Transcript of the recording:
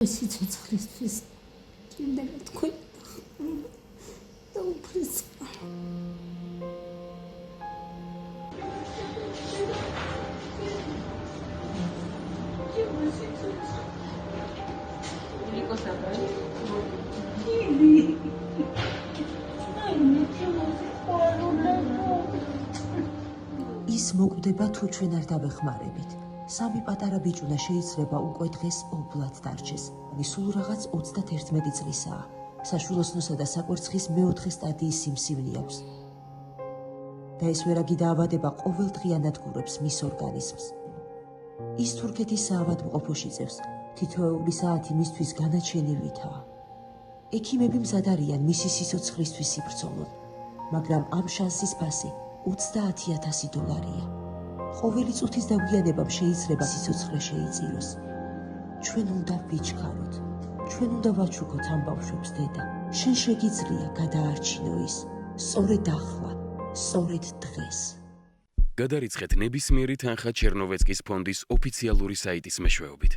სიცოცხლისთვის კიდევ თქვენ და უფლის ის მოკვდება თუ ჩვენ არ დავეხმარებით. სამი პატარა ბიჭუნა შეიძლება უკვე დღეს ობლად დარჩეს. სულ რაღაც 31 წლისაა. საშვილოსნოსა და საკვერცხის მეოთხე სტადიის სიმსივნე აქვს. და ეს ვერაგი დაავადება ყოველდღიურად გურებს მის ორგანიზმს. ის თურქეთის საავადმყოფოში წევს. თითოეული საათი მისთვის განაჩენილვითაა. ექიმები მზად არიან მისი სიცოცხლისთვის იბრძოლონ, მაგრამ ამ შანსის ფასი $30,000. ყოველი წუთის დაგვიანებამ შეიძლება სიცოცხლე შეიწიროს. ჩვენ უნდა ვიჩქაროთ. ჩვენ უნდა ვაჩუქოთ ამ ბავშვებს, დედა. შენ შეგიძლია გადაარჩინო ის. სწორედ ახლა, სწორედ დღეს. გადარიცხეთ ნებისმიერი თანხა ჩერნოვეცკის ფონდის ოფიციალური საიტის მეშვეობით.